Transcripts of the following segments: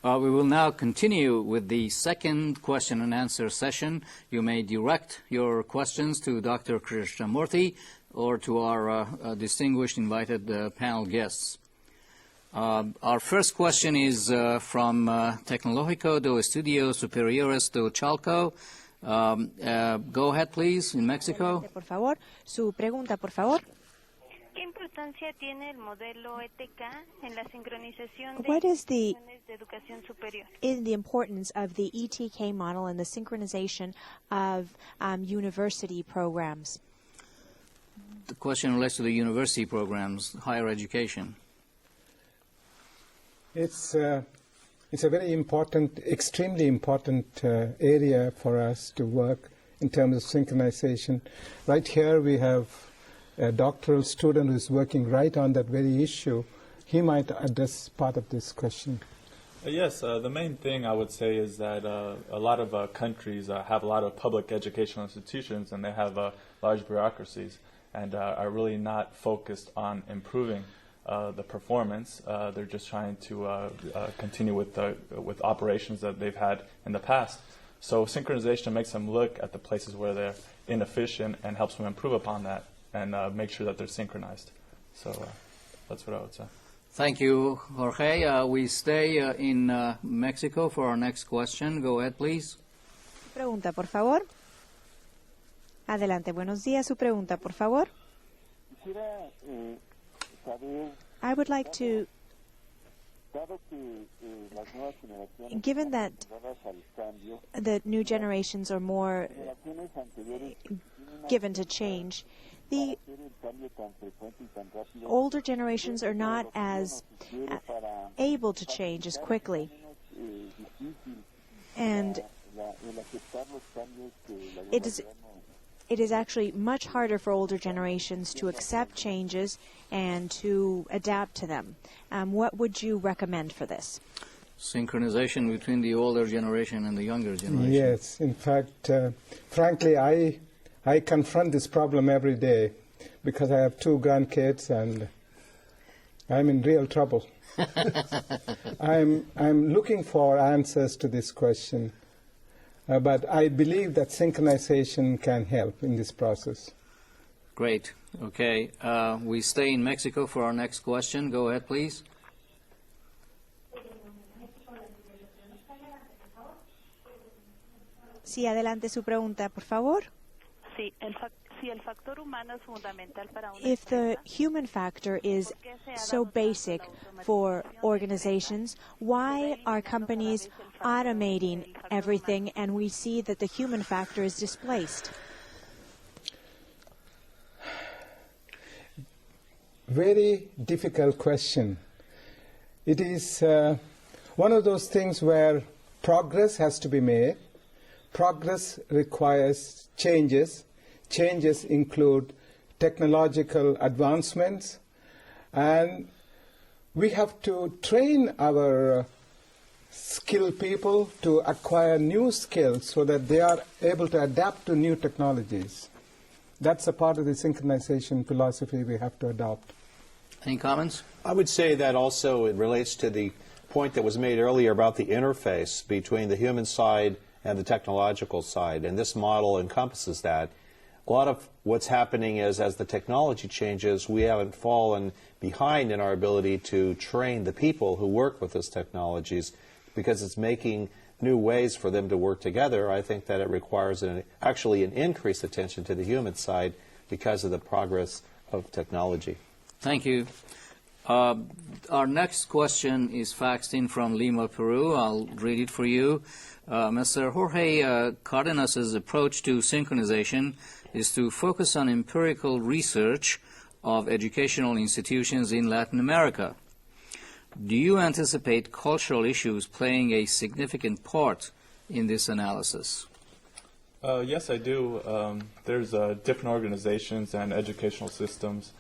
We will now continue with the second question and answer session. You may direct your questions to Dr. Krishnamoorthy or to our distinguished invited panel guests. Our first question is from Tecnológico do Estudios Superiores do Chalco. Go ahead, please, in Mexico. Por favor, su pregunta, por favor. ¿Qué importancia tiene el modelo ETK en la sincronización de What is instituciones de educación superior? the importance of the ETK model and the synchronization of university programs? The question relates to the university programs, higher education. It's a very important, extremely important area for us to work in terms of synchronization. Right here we have a doctoral student who is working right on that very issue. He might address part of this question. Yes, the main thing I would say is that a lot of countries have a lot of public educational institutions, and they have large bureaucracies and are really not focused on improving the performance. They're just trying to continue with operations that they've had in the past. So synchronization makes them look at the places where they're inefficient and helps them improve upon that and make sure that they're synchronized. So that's what I would say. Thank you, Jorge. We stay in Mexico for our next question. Go ahead, please. Pregunta, por favor. Adelante, buenos días. Su pregunta, por favor. I would like to, given that the new generations are more given to change, the older generations are not as able to change as quickly. And it is actually much harder for older generations to accept changes and to adapt to them. What would you recommend for this? Synchronization between the older generation and the younger generation. Yes, in fact, frankly, I confront this problem every day because I have 2 grandkids and I'm in real trouble. I'm looking for answers to this question. But I believe that synchronization can help in this process. Great. Okay. We stay in Mexico for our next question. Go ahead, please. Sí, adelante su pregunta, por favor. Sí, el factor humano es fundamental para una If the human factor is so basic for organizations, why are companies automating everything and we see that the human factor is displaced? Very difficult question. It is one of those things where progress has to be made. Progress requires changes. Changes include technological advancements, and we have to train our skilled people to acquire new skills so that they are able to adapt to new technologies. That's a part of the synchronization philosophy we have to adopt. Any comments? I would say that also it relates to the point that was made earlier about the interface between the human side and the technological side, and this model encompasses that. A lot of what's happening is as the technology changes, we haven't fallen behind in our ability to train the people who work with these technologies because it's making new ways for them to work together. I think that it requires actually an increased attention to the human side because of the progress of technology. Thank you. Our next question is faxed in from Lima, Peru. I'll read it for you. Mr. Jorge Cardenas's approach to synchronization is to focus on empirical research of educational institutions in Latin America. Do you anticipate cultural issues playing a significant part in this analysis? Yes, I do. There's different organizations and educational systems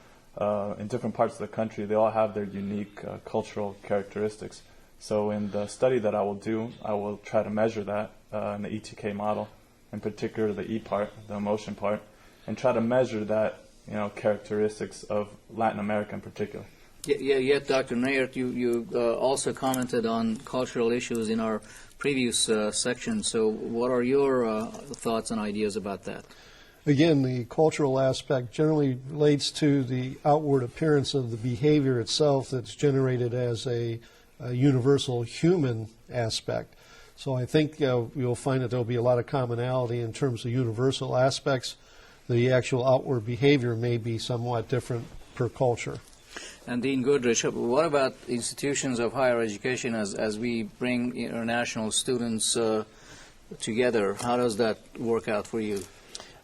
in different parts of the country. They all have their unique cultural characteristics. So in the study that I will do, I will try to measure that in the ETK model, in particular the E part, the emotion part, and try to measure that, characteristics of Latin America in particular. Yet, Dr. Naert, you also commented on cultural issues in our previous section. So what are your thoughts and ideas about that? Again, the cultural aspect generally relates to the outward appearance of the behavior itself that's generated as a universal human aspect. So I think you'll find that there'll be a lot of commonality in terms of universal aspects. The actual outward behavior may be somewhat different per culture. And Dean Goodrich, what about institutions of higher education as we bring international students together? How does that work out for you?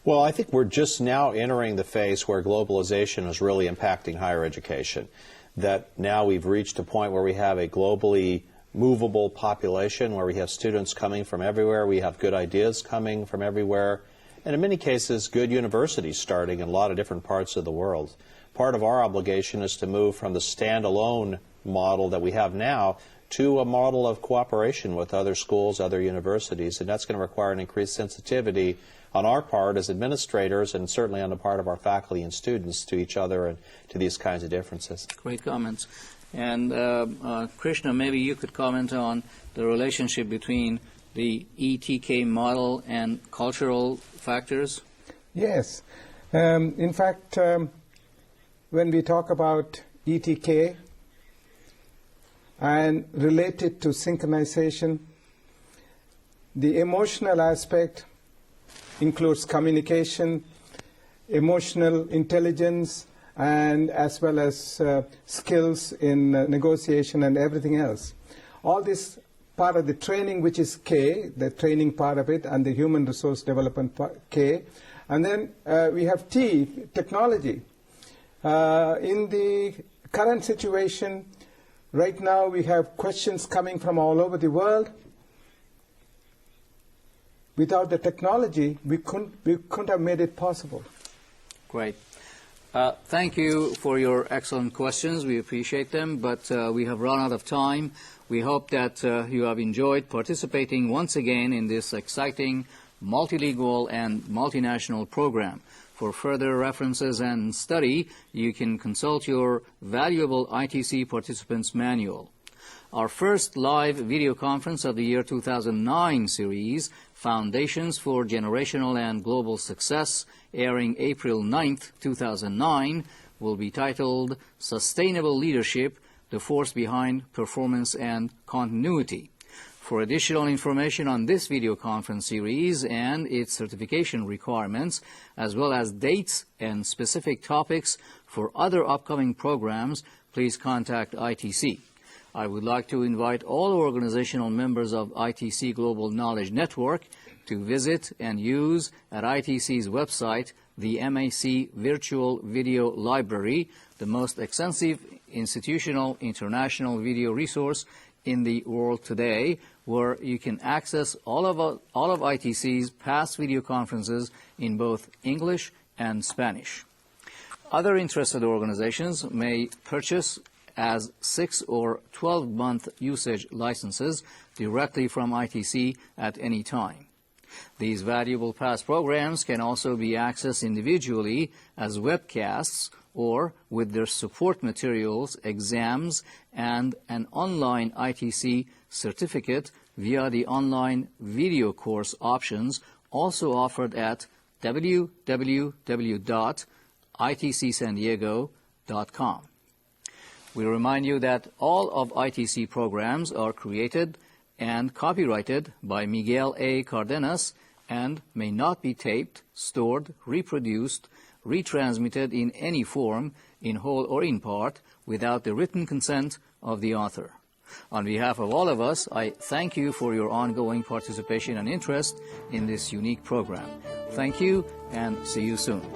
Well, I think we're just now entering the phase where globalization is really impacting higher education. That now we've reached a point where we have a globally movable population, where we have students coming from everywhere, we have good ideas coming from everywhere, and in many cases good universities starting in a lot of different parts of the world. Part of our obligation is to move from the standalone model that we have now to a model of cooperation with other schools, other universities, and that's going to require an increased sensitivity on our part as administrators and certainly on the part of our faculty and students to each other and to these kinds of differences. Great comments. And Krishna, maybe you could comment on the relationship between the ETK model and cultural factors? Yes. In fact, when we talk about ETK and related to synchronization, the emotional aspect includes communication, emotional intelligence, and as well as skills in negotiation and everything else. All this part of the training, which is K, the training part of it, and the human resource development part, K. And then we have T, technology. In the current situation, right now we have questions coming from all over the world. Without the technology, we couldn't have made it possible. Great. Thank you for your excellent questions. We appreciate them, but we have run out of time. We hope that you have enjoyed participating once again in this exciting multilingual and multinational program. For further references and study, you can consult your valuable ITC Participants Manual. Our first live video conference of the year 2009 series, Foundations for Generational and Global Success, airing April 9th, 2009, will be titled Sustainable Leadership, the Force Behind Performance and Continuity. For additional information on this video conference series and its certification requirements, as well as dates and specific topics for other upcoming programs, please contact ITC. I would like to invite all organizational members of ITC Global Knowledge Network to visit and use at ITC's website the MAC Virtual Video Library, the most extensive institutional international video resource in the world today, where you can access all of ITC's past video conferences in both English and Spanish. Other interested organizations may purchase as 6 or 12-month usage licenses directly from ITC at any time. These valuable past programs can also be accessed individually as webcasts or with their support materials, exams, and an online ITC certificate via the online video course options also offered at www.itcsandiego.com. We remind you that all of ITC programs are created and copyrighted by Miguel A. Cardenas and may not be taped, stored, reproduced, retransmitted in any form, in whole or in part, without the written consent of the author. On behalf of all of us, I thank you for your ongoing participation and interest in this unique program. Thank you, and see you soon.